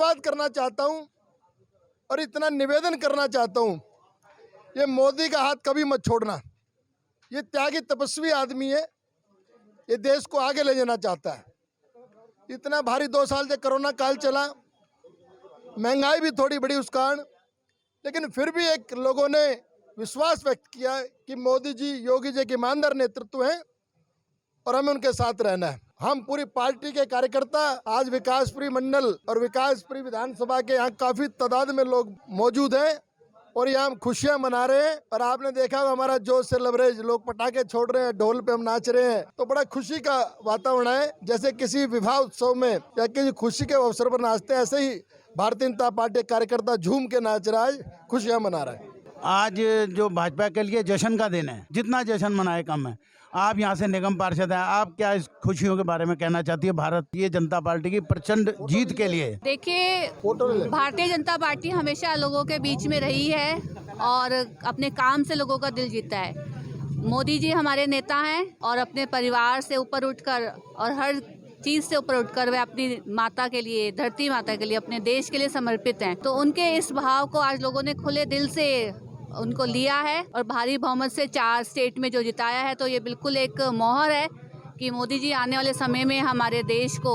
धन्यवाद करना चाहता हूँ और इतना निवेदन करना चाहता हूँ, ये मोदी का हाथ कभी मत छोड़ना। ये त्यागी तपस्वी आदमी है, ये देश को आगे ले जाना चाहता है। इतना भारी 2 साल से कोरोना काल चला, महंगाई भी थोड़ी बढ़ी उस कारण, लेकिन फिर भी एक लोगों ने विश्वास व्यक्त किया कि मोदी जी, योगी जी के ईमानदार नेतृत्व हैं और हमें उनके साथ रहना है। हम पूरी पार्टी के कार्यकर्ता आज विकासपुरी मंडल और विकासपुरी विधानसभा के यहाँ काफी तादाद में लोग मौजूद हैं और यहाँ हम खुशियां मना रहे हैं। और आपने देखा हमारा जोश से लबरेज, लोग पटाखे छोड़ रहे हैं, ढोल पे हम नाच रहे हैं, तो बड़ा खुशी का वातावरण है। जैसे किसी विवाह उत्सव में या किसी खुशी के अवसर पर नाचते हैं, ऐसे ही भारतीय जनता पार्टी कार्यकर्ता झूम के नाच रहा है, खुशियां मना रहा है। आज जो भाजपा के लिए जश्न का दिन है, जितना जश्न मनाए कम है। आप यहाँ से निगम पार्षद हैं, आप क्या इस खुशियों के बारे में कहना चाहती है भारतीय जनता पार्टी की प्रचंड जीत के लिए? देखिए, भारतीय जनता पार्टी हमेशा लोगों के बीच में रही है और अपने काम से लोगों का दिल जीता है। मोदी जी हमारे नेता हैं और अपने परिवार से ऊपर उठकर और हर चीज़ से ऊपर उठकर वे अपनी माता के लिए, धरती माता के लिए, अपने देश के लिए समर्पित हैं। तो उनके इस भाव को आज लोगों ने खुले दिल से उनको लिया है और भारी बहुमत से 4 स्टेट में जो जिताया है, तो ये बिल्कुल एक मोहर है कि मोदी जी आने वाले समय में हमारे देश को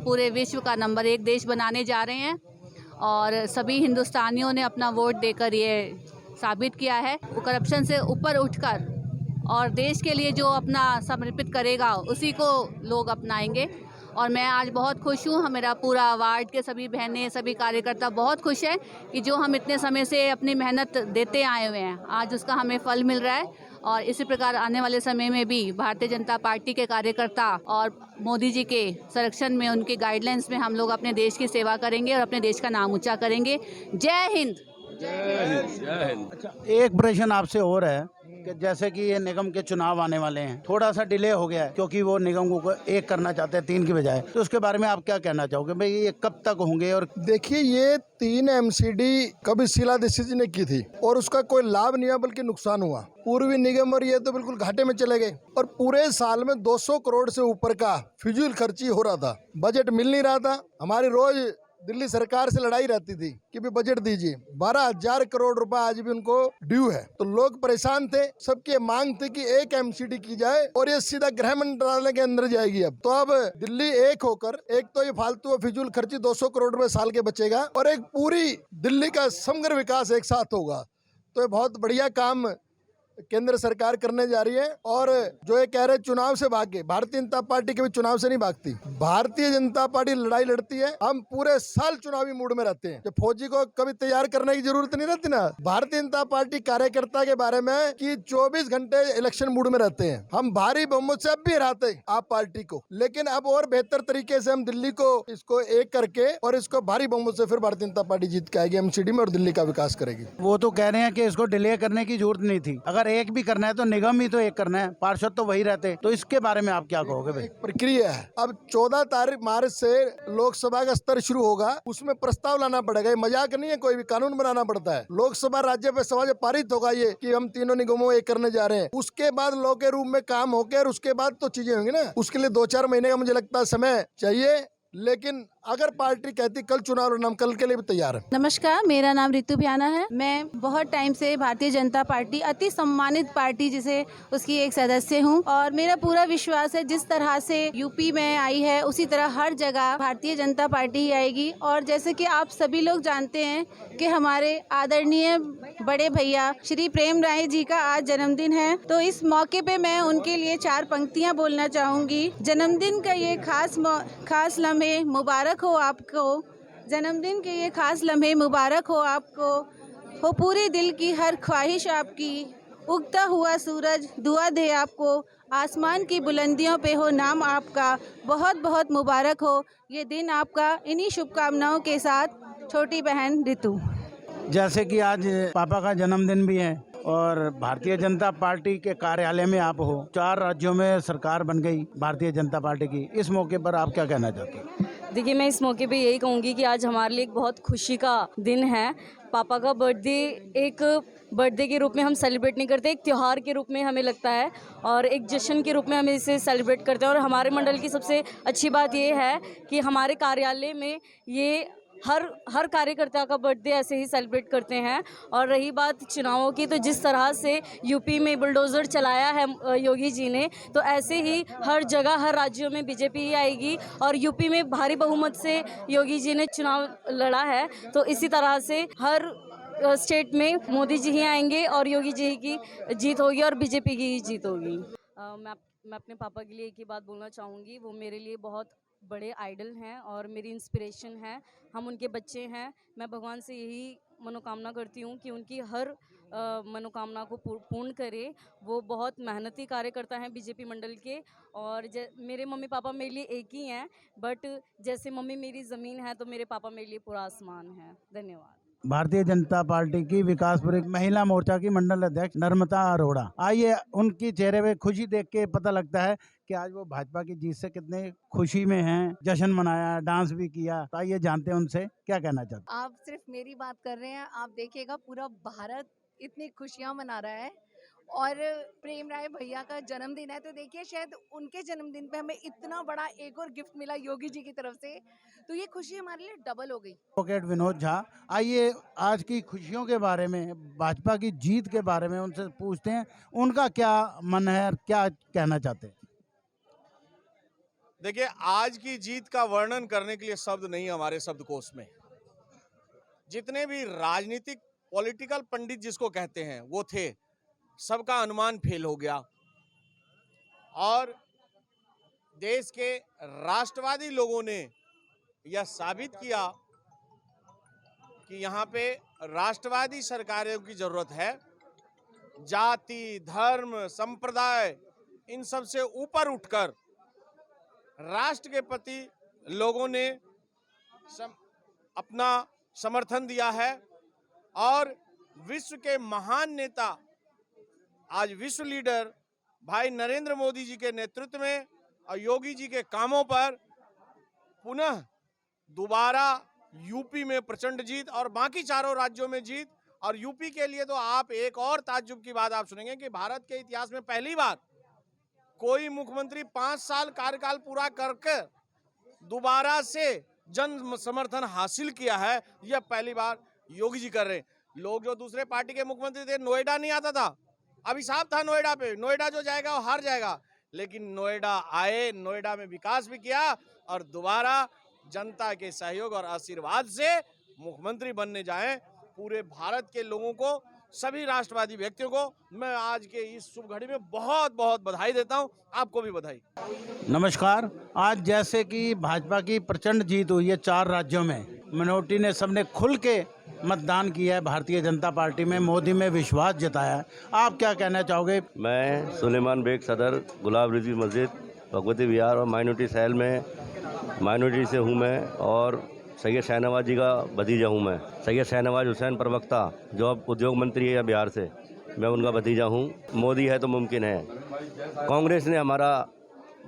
पूरे विश्व का नंबर 1 देश बनाने जा रहे हैं। और सभी हिंदुस्तानियों ने अपना वोट देकर ये साबित किया है। वो करप्शन से ऊपर उठकर और देश के लिए जो अपना समर्पित करेगा, उसी को लोग अपनाएंगे। और मैं आज बहुत खुश हूँ, मेरा पूरा वार्ड के सभी बहनें, सभी कार्यकर्ता बहुत खुश हैं कि जो हम इतने समय से अपनी मेहनत देते आए हुए हैं, आज उसका हमें फल मिल रहा है। और इसी प्रकार आने वाले समय में भी भारतीय जनता पार्टी के कार्यकर्ता और मोदी जी के संरक्षण में, उनके गाइडलाइंस में हम लोग अपने देश की सेवा करेंगे और अपने देश का नाम ऊँचा करेंगे। जय हिंद। जय हिंद। अच्छा, एक प्रश्न आपसे और है कि जैसे कि ये निगम के चुनाव आने वाले हैं, थोड़ा सा डिले हो गया है क्योंकि वो निगम को एक करना चाहते हैं 3 की बजाय, तो उसके बारे में आप क्या कहना चाहोगे भाई, ये कब तक होंगे? और देखिए, ये 3 MCD कभी शीलादीक्षित जी ने की थी और उसका कोई लाभ नहीं हुआ बल्कि नुकसान हुआ। पूर्वी निगम और ये तो बिल्कुल घाटे में चले गए और पूरे साल में 200 करोड़ से ऊपर का फिजूल खर्ची हो रहा था, बजट मिल नहीं रहा था। हमारी रोज दिल्ली सरकार से लड़ाई रहती थी कि भी बजट दीजिए। 12,000 करोड़ रुपए आज भी उनको ड्यू है, तो लोग परेशान थे। सबकी मांग थी कि एक MCD की जाए और ये सीधा गृह मंत्रालय के अंदर जाएगी। अब तो अब दिल्ली एक होकर, एक तो ये फालतू और फिजूल खर्ची 200 करोड़ रुपए साल के बचेगा और एक पूरी दिल्ली का समग्र विकास एक साथ होगा। तो ये बहुत बढ़िया काम केंद्र सरकार करने जा रही है। और जो ये कह रहे चुनाव से भागे, भारतीय जनता पार्टी कभी चुनाव से नहीं भागती। भारतीय जनता पार्टी लड़ाई लड़ती है, हम पूरे साल चुनावी मूड में रहते हैं। जो फौजी को कभी तैयार करने की जरूरत नहीं रहती ना, भारतीय जनता पार्टी कार्यकर्ता के बारे में कि 24 घंटे इलेक्शन मूड में रहते हैं। हम भारी बहुमत से अब भी हराते आप पार्टी को, लेकिन अब और बेहतर तरीके से हम दिल्ली को इसको एक करके और इसको भारी बहुमत से फिर भारतीय जनता पार्टी जीत के आएगी MCD में और दिल्ली का विकास करेगी। वो तो कह रहे हैं कि इसको डिले करने की जरूरत नहीं थी, अगर एक भी करना है तो निगम ही तो एक करना है, पार्षद तो वही रहते। तो इसके बारे में आप क्या कहोगे भाई? प्रक्रिया है, अब 14 मार्च से लोकसभा का स्तर शुरू होगा, उसमें प्रस्ताव लाना पड़ेगा। ये मजाक नहीं है, कोई भी कानून बनाना पड़ता है। लोकसभा राज्यसभा से पारित होगा ये कि हम तीनों निगमों एक करने जा रहे हैं। उसके बाद लॉ के रूप में काम होकर और उसके बाद तो चीजें होंगी ना। उसके लिए 2-4 महीने का मुझे लगता है समय चाहिए, लेकिन अगर पार्टी कहती कल चुनाव लड़ना, हम कल के लिए भी तैयार है। नमस्कार, मेरा नाम रितु भ्याना है। मैं बहुत टाइम से भारतीय जनता पार्टी, अति सम्मानित पार्टी जिसे, उसकी एक सदस्य हूं और मेरा पूरा विश्वास है जिस तरह से यूपी में आई है उसी तरह हर जगह भारतीय जनता पार्टी ही आएगी। और जैसे कि आप सभी लोग जानते हैं कि हमारे आदरणीय बड़े भैया श्री प्रेम राय जी का आज जन्मदिन है, तो इस मौके पे मैं उनके लिए 4 पंक्तियाँ बोलना चाहूँगी। जन्मदिन का ये खास लम्हे मुबारक हो आपको, जन्मदिन के ये खास लम्हे मुबारक हो आपको, हो पूरे दिल की हर ख्वाहिश आपकी, उगता हुआ सूरज दुआ दे आपको, आसमान की बुलंदियों पे हो नाम आपका, बहुत बहुत मुबारक हो ये दिन आपका। इन्हीं शुभकामनाओं के साथ छोटी बहन रितु। जैसे कि आज पापा का जन्मदिन भी है और भारतीय जनता पार्टी के कार्यालय में आप हो, 4 राज्यों में सरकार बन गई भारतीय जनता पार्टी की, इस मौके पर आप क्या कहना चाहते हैं? देखिए, मैं इस मौके पे यही कहूँगी कि आज हमारे लिए एक बहुत खुशी का दिन है। पापा का बर्थडे एक बर्थडे के रूप में हम सेलिब्रेट नहीं करते, एक त्यौहार के रूप में हमें लगता है और एक जश्न के रूप में हम इसे सेलिब्रेट करते हैं। और हमारे मंडल की सबसे अच्छी बात ये है कि हमारे कार्यालय में ये हर कार्यकर्ता का बर्थडे ऐसे ही सेलिब्रेट करते हैं। और रही बात चुनावों की, तो जिस तरह से यूपी में बुलडोज़र चलाया है योगी जी ने, तो ऐसे ही हर जगह हर राज्यों में बीजेपी ही आएगी। और यूपी में भारी बहुमत से योगी जी ने चुनाव लड़ा है, तो इसी तरह से हर स्टेट में मोदी जी ही आएंगे और योगी जी की जीत होगी और बीजेपी की ही जीत होगी। मैं अपने पापा के लिए एक ही बात बोलना चाहूँगी, वो मेरे लिए बहुत बड़े आइडल हैं और मेरी इंस्पिरेशन है। हम उनके बच्चे हैं। मैं भगवान से यही मनोकामना करती हूँ कि उनकी हर मनोकामना को पूर्ण करे। वो बहुत मेहनती कार्यकर्ता हैं बीजेपी मंडल के। और मेरे मम्मी पापा मेरे लिए एक ही हैं, बट जैसे मम्मी मेरी ज़मीन है तो मेरे पापा मेरे लिए पूरा आसमान है। धन्यवाद। भारतीय जनता पार्टी की विकासपुरी महिला मोर्चा की मंडल अध्यक्ष नर्मदा अरोड़ा। आइए उनकी चेहरे पे खुशी देख के पता लगता है कि आज वो भाजपा की जीत से कितने खुशी में हैं। जश्न मनाया, डांस भी किया। तो आइए जानते हैं उनसे क्या कहना चाहते हैं। आप सिर्फ मेरी बात कर रहे हैं, आप देखिएगा पूरा भारत इतनी खुशियां मना रहा है। और प्रेम राय भैया का जन्मदिन है, तो देखिए शायद उनके जन्मदिन पे हमें इतना बड़ा एक और गिफ्ट मिला योगी जी की तरफ से, तो ये खुशी हमारे लिए डबल हो गई। एडवोकेट विनोद झा, आइए आज की खुशियों के बारे में, भाजपा की जीत के बारे में उनसे पूछते हैं उनका क्या मन है और क्या कहना चाहते हैं। देखिए, आज की जीत का वर्णन करने के लिए शब्द नहीं हमारे शब्दकोश में। जितने भी राजनीतिक पॉलिटिकल पंडित जिसको कहते हैं वो थे, सबका अनुमान फेल हो गया। और देश के राष्ट्रवादी लोगों ने यह साबित किया कि यहाँ पे राष्ट्रवादी सरकारों की जरूरत है। जाति, धर्म, संप्रदाय, इन सब से ऊपर उठकर राष्ट्र के प्रति लोगों ने अपना समर्थन दिया है। और विश्व के महान नेता, आज विश्व लीडर भाई नरेंद्र मोदी जी के नेतृत्व में और योगी जी के कामों पर पुनः दोबारा यूपी में प्रचंड जीत और बाकी चारों राज्यों में जीत। और यूपी के लिए तो आप एक और ताज्जुब की बात आप सुनेंगे कि भारत के इतिहास में पहली बार कोई मुख्यमंत्री 5 साल कार्यकाल पूरा करके दोबारा से जन समर्थन हासिल किया है। यह पहली बार योगी जी कर रहे हैं। लोग जो दूसरे पार्टी के मुख्यमंत्री थे, नोएडा नहीं आता था, अभिशाप था नोएडा पे, नोएडा जो जाएगा वो हार जाएगा। लेकिन नोएडा आए, नोएडा में विकास भी किया और दोबारा जनता के सहयोग और आशीर्वाद से मुख्यमंत्री बनने जाएं। पूरे भारत के लोगों को, सभी राष्ट्रवादी व्यक्तियों को मैं आज के इस शुभ घड़ी में बहुत बहुत बधाई देता हूं। आपको भी बधाई। नमस्कार। आज जैसे कि भाजपा की प्रचंड जीत हुई है 4 राज्यों में, मिनोरिटी ने सबने खुल के मतदान किया है, भारतीय जनता पार्टी में मोदी में विश्वास जताया है। आप क्या कहना चाहोगे। मैं सुलेमान बेग, सदर गुलाब रिजवी मस्जिद, भगवती विहार और माइनॉरिटी सेल में माइनॉरिटी से हूँ मैं। और सैयद शाहनवाज जी का भतीजा हूँ मैं। सैयद शाहनवाज हुसैन प्रवक्ता जो अब उद्योग मंत्री है बिहार से, मैं उनका भतीजा हूँ। मोदी है तो मुमकिन है। कांग्रेस ने हमारा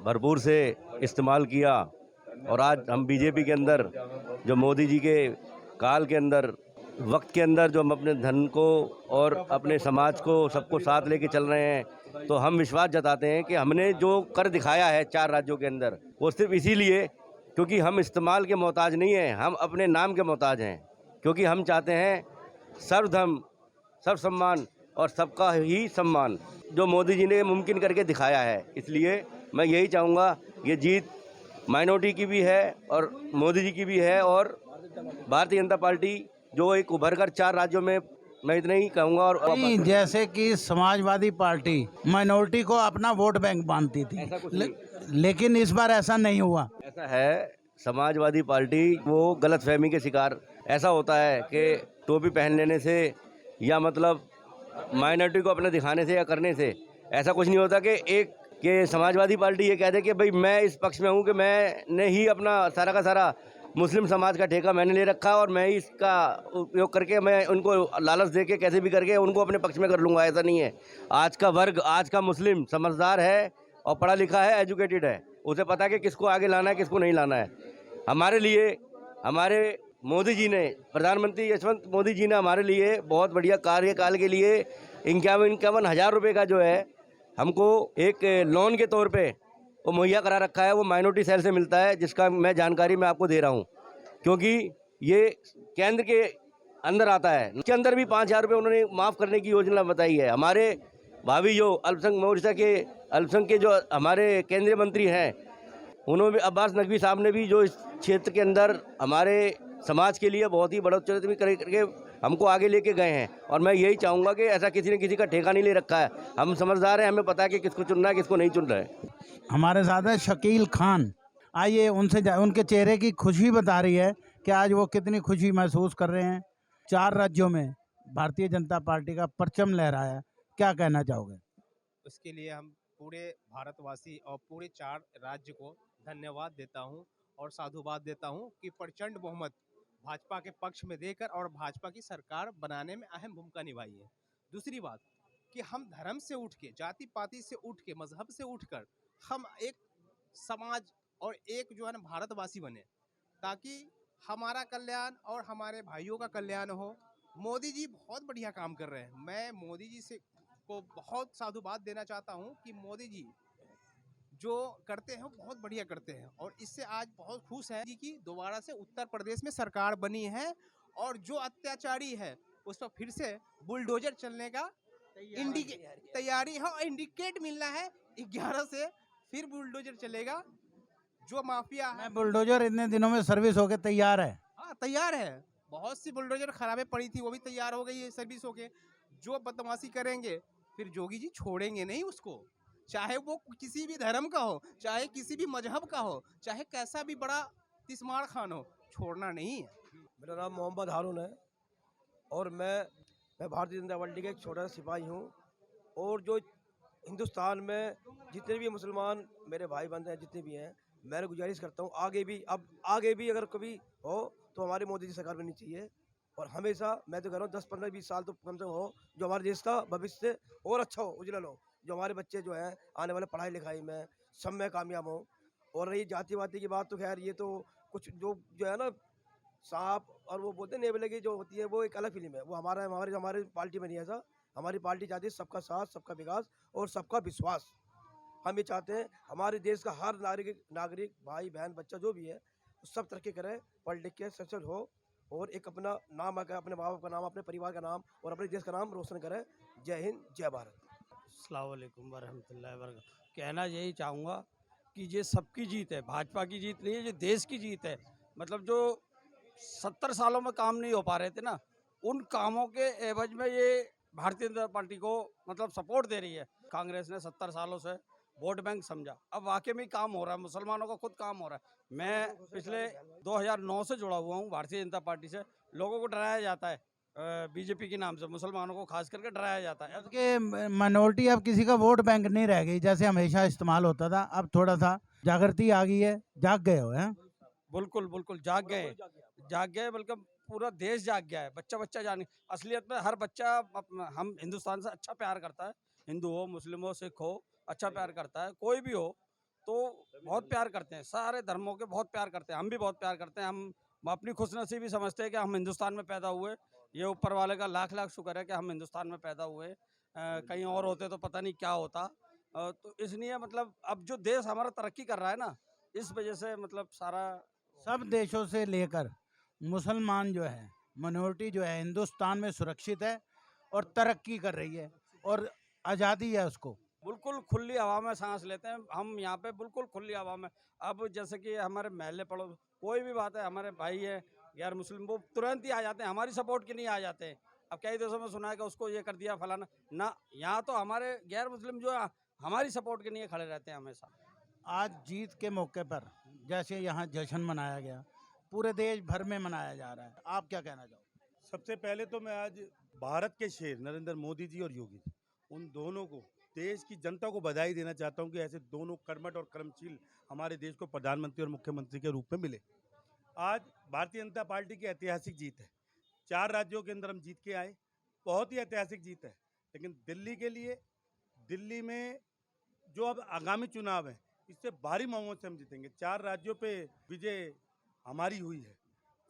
भरपूर से इस्तेमाल किया और आज हम बीजेपी के अंदर जो मोदी जी के काल के अंदर, वक्त के अंदर जो हम अपने धन को और अपने समाज को सबको साथ लेके चल रहे हैं, तो हम विश्वास जताते हैं कि हमने जो कर दिखाया है 4 राज्यों के अंदर, वो सिर्फ इसीलिए क्योंकि हम इस्तेमाल के मोहताज नहीं हैं, हम अपने नाम के मोहताज हैं। क्योंकि हम चाहते हैं सर्वधर्म, सर्व सम्मान और सबका ही सम्मान, जो मोदी जी ने मुमकिन करके दिखाया है। इसलिए मैं यही चाहूँगा, ये जीत माइनॉरिटी की भी है और मोदी जी की भी है। और भारतीय जनता पार्टी जो एक उभर कर 4 राज्यों में, मैं इतना ही कहूँगा। और जैसे कि समाजवादी पार्टी माइनॉरिटी को अपना वोट बैंक मानती थी, लेकिन इस बार ऐसा नहीं हुआ। ऐसा है, समाजवादी पार्टी वो गलतफहमी के शिकार। ऐसा होता है कि टोपी पहन लेने से या मतलब माइनॉरिटी को अपने दिखाने से या करने से ऐसा कुछ नहीं होता कि समाजवादी पार्टी ये कह दे कि भाई मैं इस पक्ष में हूँ कि मैंने ही अपना सारा का सारा मुस्लिम समाज का ठेका मैंने ले रखा और मैं इसका उपयोग करके मैं उनको लालच दे के कैसे भी करके उनको अपने पक्ष में कर लूँगा। ऐसा नहीं है। आज का वर्ग, आज का मुस्लिम समझदार है और पढ़ा लिखा है, एजुकेटेड है। उसे पता है कि किसको आगे लाना है, किसको नहीं लाना है। हमारे लिए हमारे मोदी जी ने, प्रधानमंत्री यशवंत मोदी जी ने हमारे लिए बहुत बढ़िया कार्यकाल के लिए 51 हज़ार रुपये का जो है हमको एक लोन के तौर पे वो मुहैया करा रखा है। वो माइनॉरिटी सेल से मिलता है, जिसका मैं जानकारी मैं आपको दे रहा हूँ। क्योंकि ये केंद्र के अंदर आता है। उसके अंदर भी 5,000 रुपये उन्होंने माफ़ करने की योजना बताई है। हमारे भावी जो अल्पसंख्यक मोर्चा के अल्पसंख्यक के जो हमारे केंद्रीय मंत्री हैं, उन्होंने भी अब्बास नकवी साहब ने भी जो इस क्षेत्र के अंदर हमारे समाज के लिए बहुत ही बढ़ोतरी भी करके हमको आगे लेके गए हैं। और मैं यही चाहूँगा कि ऐसा किसी ने किसी का ठेका नहीं ले रखा है। हम समझदार हैं, हमें पता है कि किसको चुनना है किसको नहीं चुन रहा है। हमारे साथ है शकील खान। आइए उनसे उनके चेहरे की खुशी बता रही है कि आज वो कितनी खुशी महसूस कर रहे हैं। 4 राज्यों में भारतीय जनता पार्टी का परचम लहराया, क्या कहना चाहोगे? उसके लिए हम पूरे भारतवासी और पूरे 4 राज्य को धन्यवाद देता हूं और साधुवाद देता हूं कि प्रचंड बहुमत भाजपा के पक्ष में देकर और भाजपा की सरकार बनाने में अहम भूमिका निभाई है। दूसरी बात कि हम धर्म से उठ के, जाति पाति से उठ के, मजहब से उठकर हम एक समाज और एक जो है ना भारतवासी बने, ताकि हमारा कल्याण और हमारे भाइयों का कल्याण हो। मोदी जी बहुत बढ़िया काम कर रहे हैं। मैं मोदी जी से को बहुत साधुवाद देना चाहता हूं कि मोदी जी जो करते हैं बहुत बढ़िया करते हैं और इससे आज बहुत खुश है जी कि दोबारा से उत्तर प्रदेश में सरकार बनी है और जो अत्याचारी है उस पर फिर से बुलडोजर चलने का तैयारी है और इंडिकेट मिलना है 11 से फिर बुलडोजर चलेगा। जो माफिया है बुलडोजर इतने दिनों में सर्विस होके तैयार है। हाँ तैयार है। बहुत सी बुलडोजर खराबे पड़ी थी, वो भी तैयार हो गई है सर्विस होके। जो बदमाशी करेंगे फिर जोगी जी छोड़ेंगे नहीं उसको, चाहे वो किसी भी धर्म का हो, चाहे किसी भी मजहब का हो, चाहे कैसा भी बड़ा तिस्मार खान हो, छोड़ना नहीं है। मेरा नाम मोहम्मद हारून है और मैं भारतीय जनता पार्टी का एक छोटा सा सिपाही हूँ। और जो हिंदुस्तान में जितने भी मुसलमान मेरे भाई बंधु हैं, जितने भी हैं, मैं गुजारिश करता हूँ आगे भी अगर कभी हो तो हमारी मोदी जी सरकार बननी चाहिए। और हमेशा मैं तो कह रहा हूँ 10, 15, 20 साल तो कम से कम हो, जो हमारे देश का भविष्य और अच्छा हो, उज्जवल हो, जो हमारे बच्चे जो हैं आने वाले पढ़ाई लिखाई में सब में कामयाब हो। और रही जाति-वाति की बात तो खैर ये तो कुछ जो है ना सांप और वो बोलते हैं नेवले की जो होती है वो एक अलग फिल्म है। वो हमारी पार्टी में नहीं है ऐसा। हमारी पार्टी चाहती है सबका साथ, सबका विकास और सबका विश्वास। हम ये चाहते हैं हमारे देश का हर नागरिक भाई बहन बच्चा जो भी है सब तरक्की करे, पढ़ लिख के सक्सेस हो और एक अपना नाम आकर अपने माँ बाप का नाम, अपने परिवार का नाम और अपने देश का नाम रोशन करे। जय हिंद, जय भारत। अस्सलाम वालेकुम वरहमतुल्लाहि वबरकातुहू। कहना यही चाहूँगा कि ये सबकी जीत है, भाजपा की जीत नहीं है, ये देश की जीत है। मतलब जो 70 सालों में काम नहीं हो पा रहे थे ना, उन कामों के एवज में ये भारतीय जनता पार्टी को मतलब सपोर्ट दे रही है। कांग्रेस ने 70 सालों से वोट बैंक समझा, अब वाकई में काम हो रहा है, मुसलमानों का खुद काम हो रहा है। मैं पिछले 2009 से जुड़ा हुआ हूँ भारतीय जनता पार्टी से। लोगों को डराया जाता है बीजेपी के नाम से, मुसलमानों को खास करके डराया जाता है कि माइनॉरिटी अब किसी का वोट बैंक नहीं रह गई, जैसे हमेशा इस्तेमाल होता था। अब थोड़ा सा जागृति आ गई है, जाग गए हो हैं? बिल्कुल जाग गए, बल्कि पूरा देश जाग गया है। बच्चा जाने असलियत में हर बच्चा हम हिंदुस्तान से अच्छा प्यार करता है। हिंदू हो, मुस्लिम हो, सिख हो, अच्छा प्यार करता है। कोई भी हो तो बहुत प्यार करते हैं, सारे धर्मों के बहुत प्यार करते हैं। हम भी बहुत प्यार करते हैं। हम अपनी खुशनसीबी समझते हैं कि हम हिंदुस्तान में पैदा हुए। ये ऊपर वाले का लाख लाख शुक्र है कि हम हिंदुस्तान में पैदा हुए। कहीं और होते तो पता नहीं क्या होता। तो इसलिए मतलब अब जो देश हमारा तरक्की कर रहा है ना, इस वजह से मतलब सारा सब देशों से लेकर मुसलमान जो है, माइनॉरिटी जो है हिंदुस्तान में सुरक्षित है और तरक्की कर रही है और आज़ादी है उसको। बिल्कुल खुली हवा में सांस लेते हैं हम यहाँ पे, बिल्कुल खुली हवा में। अब जैसे कि हमारे महल्ले पड़ोस कोई भी बात है, हमारे भाई है गैर मुस्लिम, वो तुरंत ही आ जाते हैं, हमारी सपोर्ट के लिए आ जाते हैं। अब कई देशों में सुना है कि उसको ये कर दिया फलाना ना, यहाँ तो हमारे गैर मुस्लिम जो है हमारी सपोर्ट के लिए खड़े रहते हैं हमेशा। आज जीत के मौके पर जैसे यहाँ जश्न मनाया गया, पूरे देश भर में मनाया जा रहा है, आप क्या कहना चाहोगे? सबसे पहले तो मैं आज भारत के शेर नरेंद्र मोदी जी और योगी जी, उन दोनों को, देश की जनता को बधाई देना चाहता हूं कि ऐसे दोनों कर्मठ और कर्मशील हमारे देश को प्रधानमंत्री और मुख्यमंत्री के रूप में मिले। आज भारतीय जनता पार्टी की ऐतिहासिक जीत है। 4 राज्यों के अंदर हम जीत के आए, बहुत ही ऐतिहासिक जीत है। लेकिन दिल्ली के लिए, दिल्ली में जो अब आगामी चुनाव है, इससे भारी मामलों से हम जीतेंगे। 4 राज्यों पे विजय हमारी हुई है,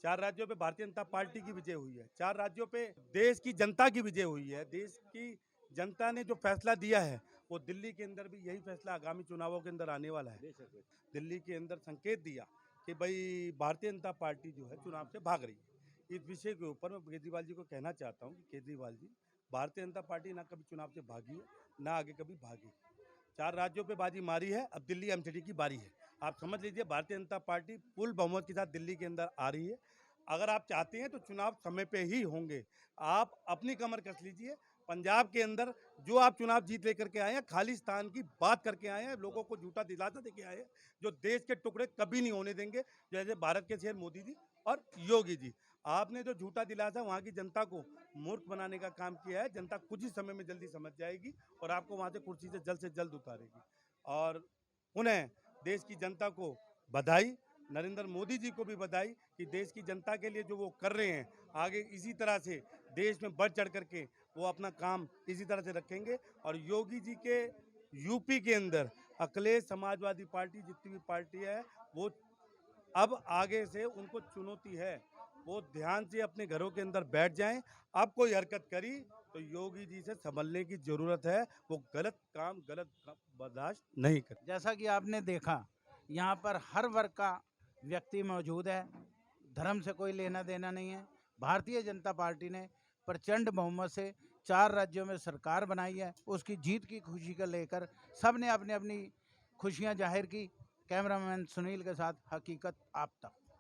4 राज्यों पे भारतीय जनता पार्टी की विजय हुई है, 4 राज्यों पे देश की जनता की विजय हुई है। देश की जनता ने जो फैसला दिया है वो दिल्ली के अंदर भी यही फैसला आगामी चुनावों के अंदर आने वाला है। दिल्ली के अंदर संकेत दिया कि भाई भारतीय जनता पार्टी जो है चुनाव से भाग रही है। इस विषय के ऊपर मैं केजरीवाल जी को कहना चाहता हूँ कि केजरीवाल जी, भारतीय जनता पार्टी ना कभी चुनाव से भागी है, ना आगे कभी भागी। 4 राज्यों पे बाजी मारी है, अब दिल्ली एमसीडी की बारी है। आप समझ लीजिए भारतीय जनता पार्टी फुल बहुमत के साथ दिल्ली के अंदर आ रही है। अगर आप चाहते हैं तो चुनाव समय पे ही होंगे। आप अपनी कमर कस लीजिए। पंजाब के अंदर जो आप चुनाव जीत लेकर के आए हैं, खालिस्तान की बात करके आए हैं, लोगों को झूठा दिलासा देके आए हैं, जो देश के टुकड़े कभी नहीं होने देंगे। जैसे भारत के शेर मोदी जी और योगी जी, आपने जो झूठा दिलासा वहाँ की जनता को मूर्ख बनाने का काम किया है। जनता कुछ ही समय में जल्दी समझ जाएगी और आपको वहाँ से कुर्सी से जल्द उतारेगी। और उन्हें देश की जनता को बधाई, नरेंद्र मोदी जी को भी बधाई कि देश की जनता के लिए जो वो कर रहे हैं, आगे इसी तरह से देश में बढ़ चढ़ करके वो अपना काम इसी तरह से रखेंगे। और योगी जी के यूपी के अंदर अखिलेश समाजवादी पार्टी जितनी भी पार्टी है, वो अब आगे से उनको चुनौती है, वो ध्यान से अपने घरों के अंदर बैठ जाएं। अब कोई हरकत करी तो योगी जी से संभलने की जरूरत है। वो गलत काम बर्दाश्त नहीं कर। जैसा कि आपने देखा, यहाँ पर हर वर्ग का व्यक्ति मौजूद है, धर्म से कोई लेना देना नहीं है। भारतीय जनता पार्टी ने प्रचंड बहुमत से 4 राज्यों में सरकार बनाई है। उसकी जीत की खुशी को लेकर सब ने अपनी अपनी खुशियाँ जाहिर की। कैमरामैन सुनील के साथ हकीकत आप तक।